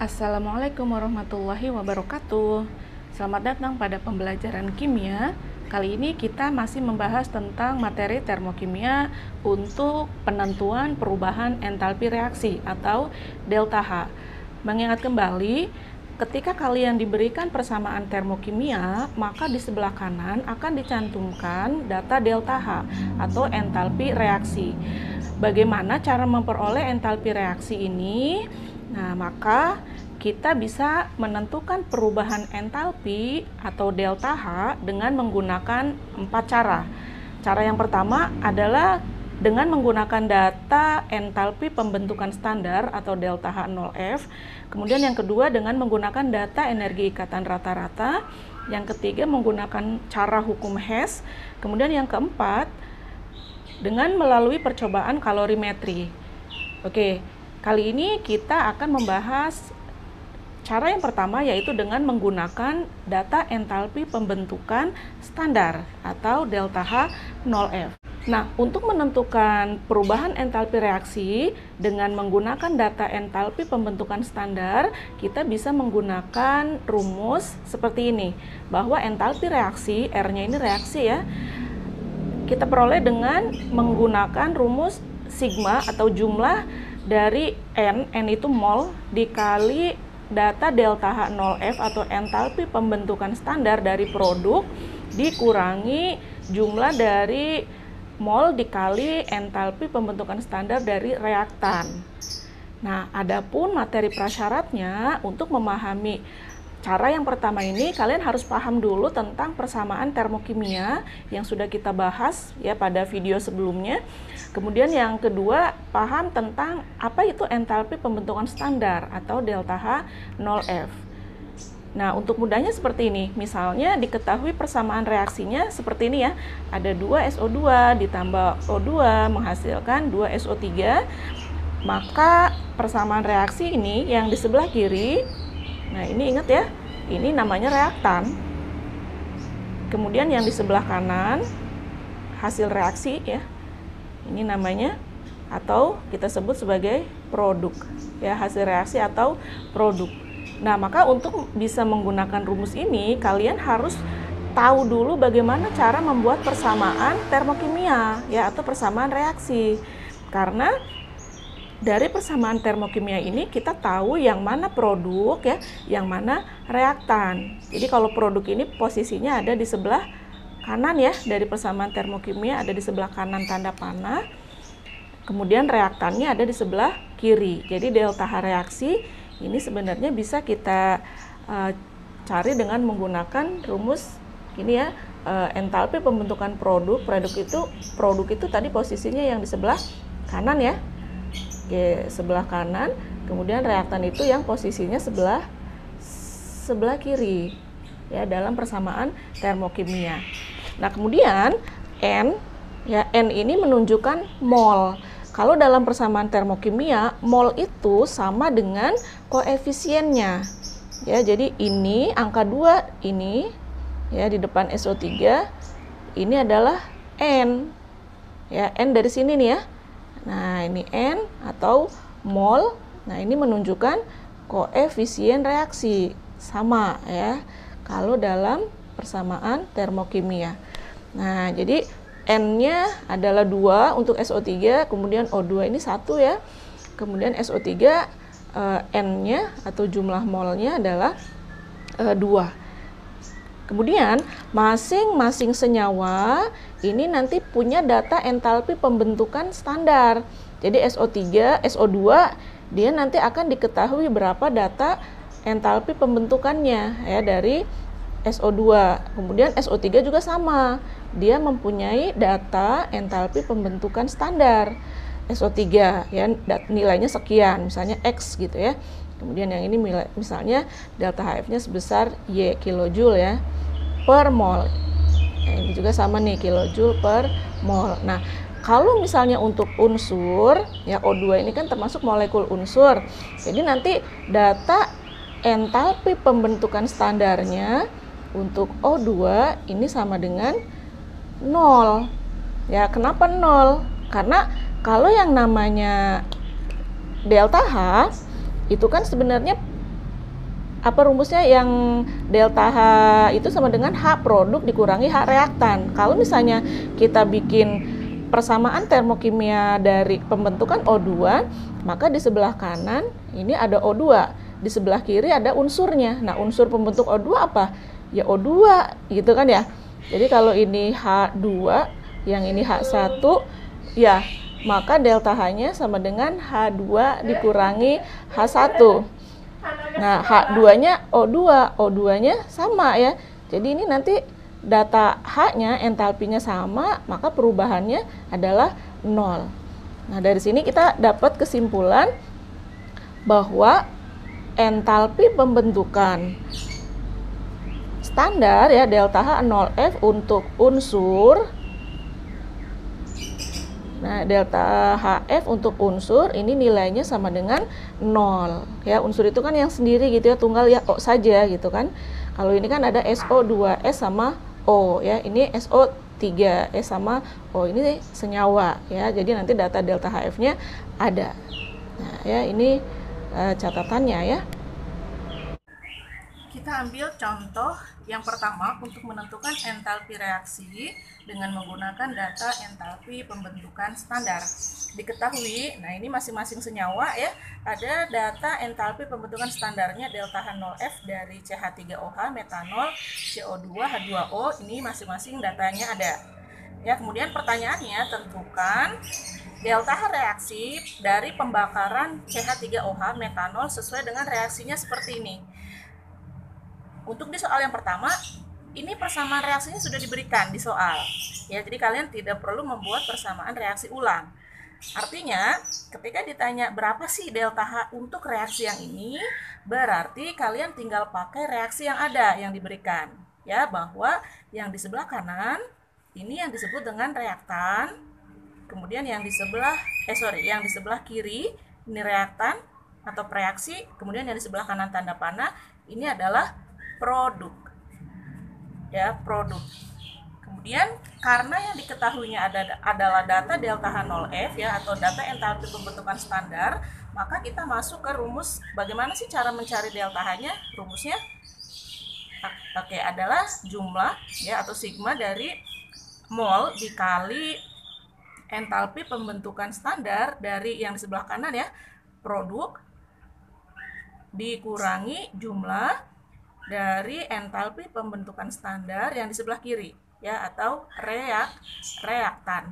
Assalamualaikum warahmatullahi wabarakatuh. Selamat datang pada pembelajaran kimia. Kali ini kita masih membahas tentang materi termokimia untuk penentuan perubahan entalpi reaksi atau delta H. Mengingat kembali, ketika kalian diberikan persamaan termokimia, maka di sebelah kanan akan dicantumkan data delta H atau entalpi reaksi. Bagaimana cara memperoleh entalpi reaksi ini? Nah, maka kita bisa menentukan perubahan entalpi atau delta H dengan menggunakan 4 cara. Cara yang pertama adalah dengan menggunakan data entalpi pembentukan standar atau delta H 0F. Kemudian yang kedua dengan menggunakan data energi ikatan rata-rata. Yang ketiga menggunakan cara hukum Hess. Kemudian yang keempat dengan melalui percobaan kalorimetri. Oke, kali ini kita akan membahas cara yang pertama, yaitu dengan menggunakan data entalpi pembentukan standar atau delta H 0F. Nah, untuk menentukan perubahan entalpi reaksi dengan menggunakan data entalpi pembentukan standar, kita bisa menggunakan rumus seperti ini, bahwa entalpi reaksi, R-nya ini reaksi ya, kita peroleh dengan menggunakan rumus sigma atau jumlah dari N itu mol, dikali data delta H 0F atau entalpi pembentukan standar dari produk, dikurangi jumlah dari mol dikali entalpi pembentukan standar dari reaktan. Nah, adapun materi prasyaratnya, untuk memahami cara yang pertama ini, kalian harus paham dulu tentang persamaan termokimia yang sudah kita bahas ya pada video sebelumnya. Kemudian yang kedua, paham tentang apa itu entalpi pembentukan standar atau delta H 0F. Nah, untuk mudahnya seperti ini. Misalnya diketahui persamaan reaksinya seperti ini ya. Ada 2SO2 ditambah O2 menghasilkan 2SO3. Maka persamaan reaksi ini yang di sebelah kiri, nah ini ingat ya, ini namanya reaktan. Kemudian yang di sebelah kanan hasil reaksi ya, ini namanya atau kita sebut sebagai produk ya, hasil reaksi atau produk. Nah, maka untuk bisa menggunakan rumus ini, kalian harus tahu dulu bagaimana cara membuat persamaan termokimia ya, atau persamaan reaksi. Karena dari persamaan termokimia ini kita tahu yang mana produk ya, yang mana reaktan. Jadi kalau produk ini posisinya ada di sebelah kanan ya, dari persamaan termokimia ada di sebelah kanan tanda panah. Kemudian reaktannya ada di sebelah kiri. Jadi delta H reaksi ini sebenarnya bisa kita cari dengan menggunakan rumus ini ya, entalpi pembentukan produk. Produk itu tadi posisinya yang di sebelah kanan ya. Oke, sebelah kanan, kemudian reaktan itu yang posisinya sebelah kiri ya, dalam persamaan termokimia. Nah, kemudian N ya, N ini menunjukkan mol. Kalau dalam persamaan termokimia, mol itu sama dengan koefisiennya ya. Jadi ini angka 2 ini ya di depan SO3 ini adalah N ya, N dari sini nih ya. Nah, ini N atau mol. Nah, ini menunjukkan koefisien reaksi sama ya kalau dalam persamaan termokimia. Nah, jadi N-nya adalah 2 untuk SO3, kemudian O2 ini 1 ya. Kemudian SO3 N-nya atau jumlah molnya adalah 2. Kemudian masing-masing senyawa ini nanti punya data entalpi pembentukan standar. Jadi SO3, SO2 dia nanti akan diketahui berapa data entalpi pembentukannya ya dari SO2. Kemudian SO3 juga sama. Dia mempunyai data entalpi pembentukan standar. SO3 ya, nilainya sekian, misalnya X gitu ya. Kemudian yang ini misalnya delta HF-nya sebesar Y kilojoule ya per mol. Nah, ini juga sama nih, kilojoule per mol. Nah, kalau misalnya untuk unsur ya, O2 ini kan termasuk molekul unsur. Jadi nanti data entalpi pembentukan standarnya untuk O2 ini sama dengan 0. Ya, kenapa 0? Karena kalau yang namanya delta H itu kan sebenarnya Apa rumusnya? Yang delta H itu sama dengan H produk dikurangi H reaktan. Kalau misalnya kita bikin persamaan termokimia dari pembentukan O2, maka di sebelah kanan ini ada O2, di sebelah kiri ada unsurnya. Nah, unsur pembentuk O2 apa? Ya O2 gitu kan ya. Jadi kalau ini H2, yang ini H1, ya maka delta H-nya sama dengan H2 dikurangi H1. Nah, H2-nya O2, O2-nya sama ya. Jadi ini nanti data H-nya, entalpinya sama, maka perubahannya adalah 0. Nah, dari sini kita dapat kesimpulan bahwa entalpi pembentukan standar ya delta H0F untuk unsur. Nah, delta HF untuk unsur ini nilainya sama dengan 0. Ya, unsur itu kan yang sendiri gitu ya, tunggal ya O saja gitu kan. Kalau ini kan ada SO2S sama O ya. Ini SO3S sama O, ini senyawa ya. Jadi nanti data delta HF-nya ada. Nah, ya ini catatannya ya. Kita ambil contoh yang pertama untuk menentukan entalpi reaksi dengan menggunakan data entalpi pembentukan standar. Diketahui, nah ini masing-masing senyawa ya, ada data entalpi pembentukan standarnya delta H0F dari CH3OH, metanol, CO2, H2O, ini masing-masing datanya ada. Ya, kemudian pertanyaannya, tentukan delta H reaksi dari pembakaran CH3OH metanol sesuai dengan reaksinya seperti ini. Untuk di soal yang pertama, ini persamaan reaksinya sudah diberikan di soal. Ya, jadi kalian tidak perlu membuat persamaan reaksi ulang. Artinya, ketika ditanya berapa sih delta H untuk reaksi yang ini, berarti kalian tinggal pakai reaksi yang ada yang diberikan. Ya, bahwa yang di sebelah kanan ini yang disebut dengan reaktan. Kemudian yang di sebelah yang di sebelah kiri ini reaktan atau reaksi, kemudian yang di sebelah kanan tanda panah ini adalah produk ya, produk. Kemudian karena yang diketahuinya adalah data delta H0F ya, atau data entalpi pembentukan standar, maka kita masuk ke rumus. Bagaimana sih cara mencari delta H-nya? Rumusnya adalah jumlah ya, atau sigma dari mol dikali entalpi pembentukan standar dari yang di sebelah kanan ya, produk, dikurangi jumlah dari entalpi pembentukan standar yang di sebelah kiri ya, atau reaktan.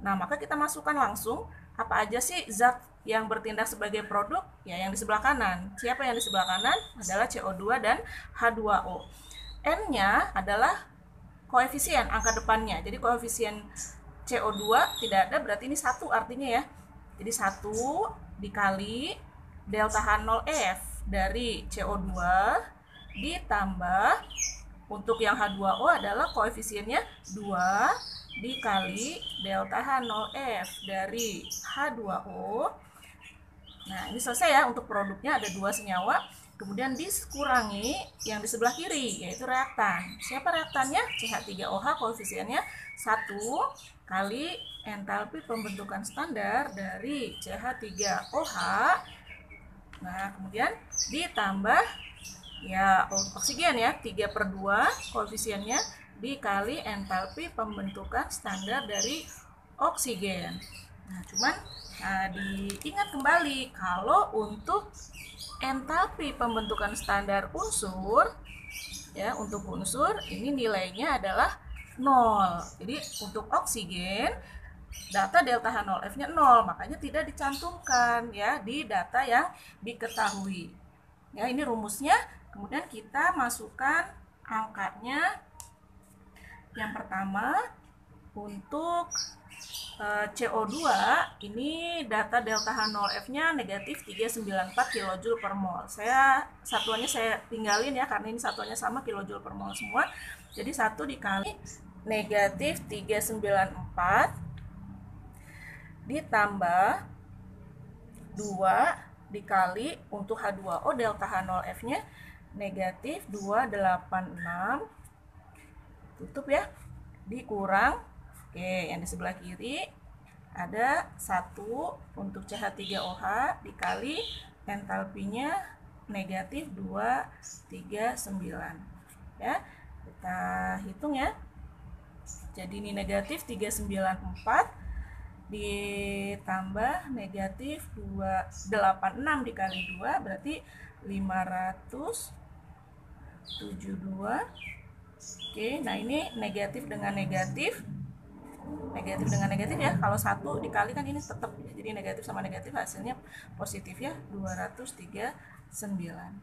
Nah, maka kita masukkan langsung apa aja sih zat yang bertindak sebagai produk ya, yang di sebelah kanan. Siapa yang di sebelah kanan? Adalah CO2 dan H2O. N-nya adalah koefisien angka depannya. Jadi koefisien CO2 tidak ada, berarti ini 1 artinya ya. Jadi 1 dikali delta H0F dari CO2 ditambah untuk yang H2O adalah koefisiennya 2 dikali delta H0F dari H2O. Nah, ini selesai ya, untuk produknya ada 2 senyawa. Kemudian dikurangi yang di sebelah kiri, yaitu reaktan. Siapa reaktannya? CH3OH, koefisiennya 1 kali entalpi pembentukan standar dari CH3OH. Nah, kemudian ditambah ya oksigen ya, 3/2 koefisiennya dikali entalpi pembentukan standar dari oksigen. Nah, cuman diingat kembali kalau untuk entalpi pembentukan standar unsur ya, untuk unsur ini nilainya adalah 0. Jadi untuk oksigen data delta H0F-nya 0, makanya tidak dicantumkan ya di data yang diketahui. Ya, ini rumusnya. Kemudian kita masukkan angkanya. Yang pertama untuk CO2 ini data delta H0F-nya negatif 394 kJ per mol. Satuannya saya tinggalin ya, karena ini satuannya sama kJ per mol semua. Jadi 1 dikali negatif 394 ditambah 2 dikali untuk H2O delta H0F-nya negatif 286, tutup ya, dikurang, oke, yang di sebelah kiri ada 1 untuk CH3OH dikali entalpinya negatif 239 ya. Kita hitung ya. Jadi ini negatif 394 ditambah negatif 286 dikali 2 berarti 572. Oke, nah ini negatif dengan negatif ya. Kalau 1 dikali kan ini tetap, jadi negatif sama negatif hasilnya positif ya, 239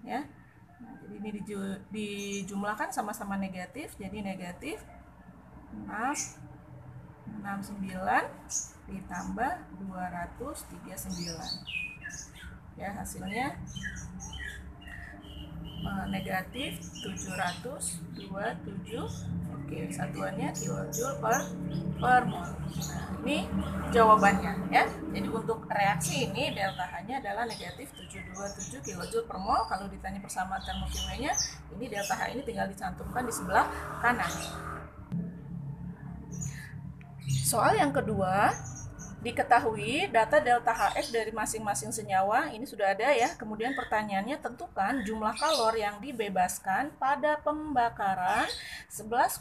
ya. Nah, jadi ini dijumlahkan sama-sama negatif, jadi negatif 69 ditambah 239 ya, hasilnya negatif 727. Oke, satuannya kilojoule per mol. Nah, ini jawabannya ya. Jadi untuk reaksi ini delta H-nya adalah negatif 727 kilojoule per mol. Kalau ditanya persamaan termokimianya, ini delta H ini tinggal dicantumkan di sebelah kanan. Soal yang kedua, diketahui data delta HF dari masing-masing senyawa, ini sudah ada ya. Kemudian pertanyaannya, tentukan jumlah kalor yang dibebaskan pada pembakaran 11,5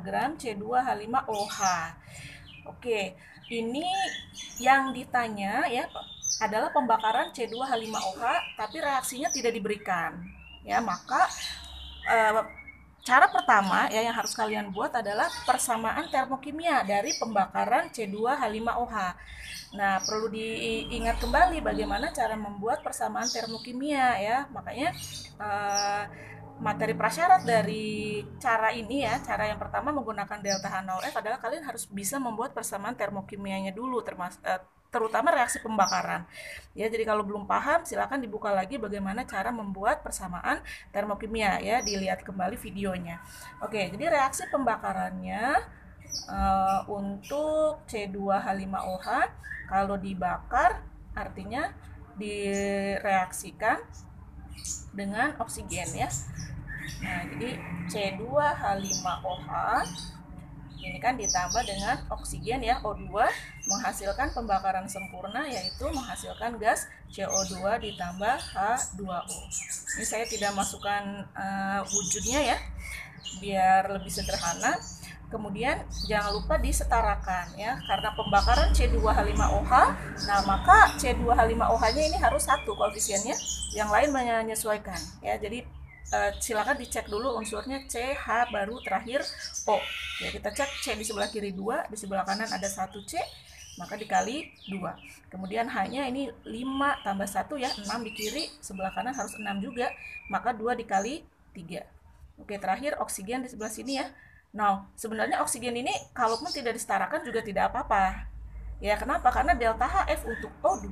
gram C2H5OH. Oke, ini yang ditanya ya adalah pembakaran C2H5OH, tapi reaksinya tidak diberikan. Ya, maka cara pertama ya yang harus kalian buat adalah persamaan termokimia dari pembakaran C2H5OH. Nah, perlu diingat kembali bagaimana cara membuat persamaan termokimia ya. Makanya materi prasyarat dari cara ini ya, cara yang pertama menggunakan delta H0F adalah kalian harus bisa membuat persamaan termokimianya dulu, terutama reaksi pembakaran. Ya, jadi kalau belum paham silakan dibuka lagi bagaimana cara membuat persamaan termokimia ya, dilihat kembali videonya. Oke, jadi reaksi pembakarannya untuk C2H5OH kalau dibakar artinya direaksikan dengan oksigen ya. Nah, jadi C2H5OH ini kan ditambah dengan oksigen ya, O2, menghasilkan pembakaran sempurna, yaitu menghasilkan gas CO2 ditambah H2O. Ini saya tidak masukkan wujudnya ya, biar lebih sederhana. Kemudian jangan lupa disetarakan ya, karena pembakaran C2H5OH, nah maka C2H5OH-nya ini harus 1 koefisiennya, yang lain menyesuaikan ya. Jadi silakan dicek dulu unsurnya CH baru terakhir O. Ya, kita cek C di sebelah kiri 2, di sebelah kanan ada 1 C, maka dikali 2. Kemudian H-nya ini 5 tambah 1 ya, 6 di kiri, sebelah kanan harus 6 juga, maka 2 dikali 3. Oke, terakhir oksigen di sebelah sini ya. Nah, sebenarnya oksigen ini kalaupun tidak disetarakan juga tidak apa-apa. Ya, kenapa? Karena delta HF untuk O2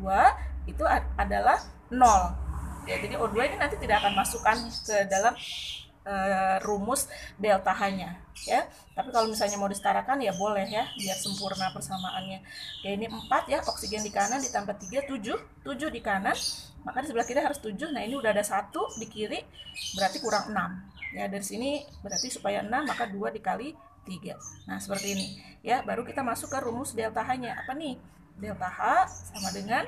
itu adalah 0. Ya, jadi O2 ini nanti tidak akan masukkan ke dalam rumus delta H-nya ya. Tapi kalau misalnya mau disetarakan ya boleh ya, biar sempurna persamaannya. Oke, ini 4 ya, oksigen di kanan ditambah 3, 7 di kanan, maka di sebelah kiri harus 7. Nah, ini udah ada 1 di kiri, berarti kurang 6 ya. Dari sini berarti supaya 6 maka 2 dikali 3. Nah, seperti ini ya. Baru kita masuk ke rumus delta H-nya. Apa nih? Delta H sama dengan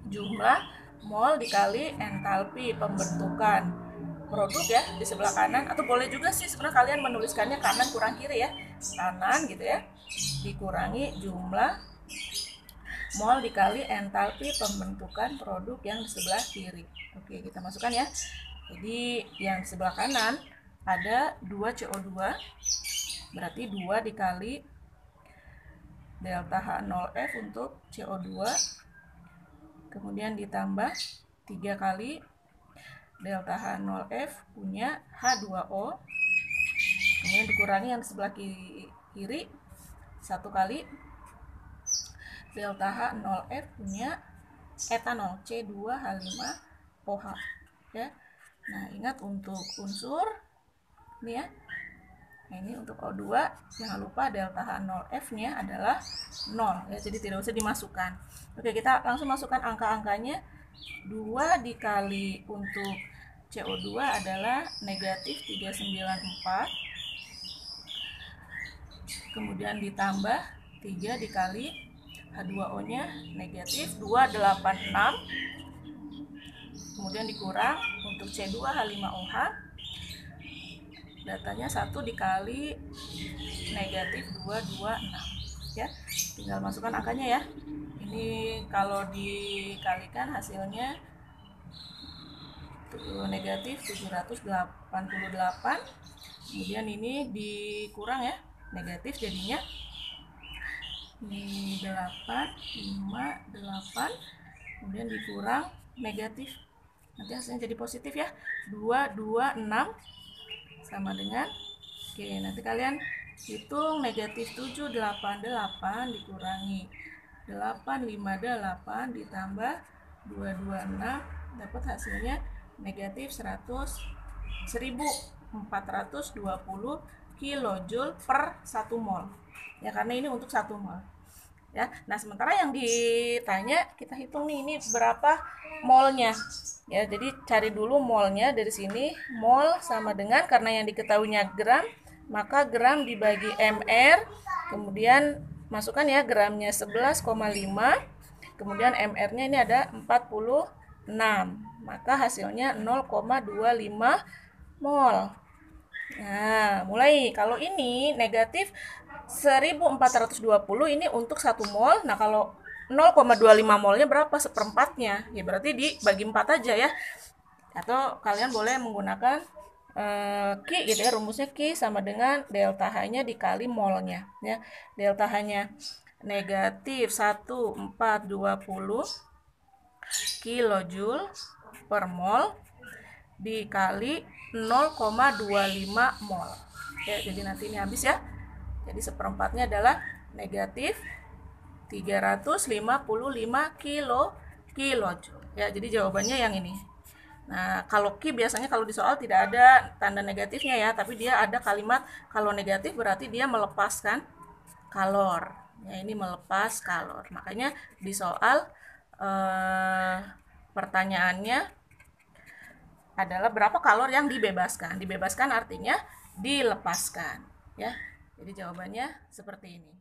jumlah mol dikali entalpi pembentukan produk ya di sebelah kanan, atau boleh juga sih sebenarnya kalian menuliskannya kanan kurang kiri ya, kanan gitu ya, dikurangi jumlah mol dikali entalpi pembentukan produk yang di sebelah kiri. Oke, kita masukkan ya. Jadi yang di sebelah kanan ada 2 CO2, berarti 2 dikali delta H0F untuk CO2, kemudian ditambah 3 kali delta H0F punya H2O, kemudian dikurangi yang di sebelah kiri 1 kali delta H0F punya etanol C2H5OH ya. Nah, ingat untuk unsur ini ya. Nah, ini untuk O2 jangan lupa delta H0F nya adalah 0 ya, jadi tidak usah dimasukkan. Oke, kita langsung masukkan angka-angkanya. 2 dikali untuk CO2 adalah negatif 394, kemudian ditambah 3 dikali H2O nya negatif 286, kemudian dikurang untuk C2H5OH, datanya 1 dikali negatif 226 ya. Tinggal masukkan angkanya ya. Ini kalau dikalikan hasilnya negatif 788, kemudian ini dikurang ya, negatif jadinya ini 8, 5, 8, kemudian dikurang negatif, nanti hasilnya jadi positif ya, 226 sama dengan, oke nanti kalian hitung negatif 788 dikurangi 858 ditambah 226, dapat hasilnya negatif 1420 kilojoule per 1 mol ya, karena ini untuk 1 mol ya. Nah sementara yang ditanya kita hitung nih, ini berapa molnya ya, jadi cari dulu molnya. Dari sini mol sama dengan, karena yang diketahuinya gram, maka gram dibagi mr, kemudian masukkan ya gramnya 11,5, kemudian mr-nya ini ada 46, maka hasilnya 0,25 mol. Nah mulai, kalau ini negatif 1420 ini untuk 1 mol. Nah kalau 0,25 molnya berapa? Seperempatnya ya, berarti dibagi 4 aja ya, atau kalian boleh menggunakan Q gitu ya, rumusnya Q sama dengan delta H-nya dikali molnya ya. Delta H-nya negatif 1420 kilojoule per mol dikali 0,25 mol ya, jadi nanti ini habis ya. Jadi seperempatnya adalah negatif 355 kilojoule ya, jadi jawabannya yang ini. Nah kalau Q biasanya kalau di soal tidak ada tanda negatifnya ya, tapi dia ada kalimat kalau negatif berarti dia melepaskan kalor ya, ini melepas kalor, makanya di soal pertanyaannya adalah berapa kalor yang dibebaskan. Dibebaskan artinya dilepaskan ya. Jadi jawabannya seperti ini.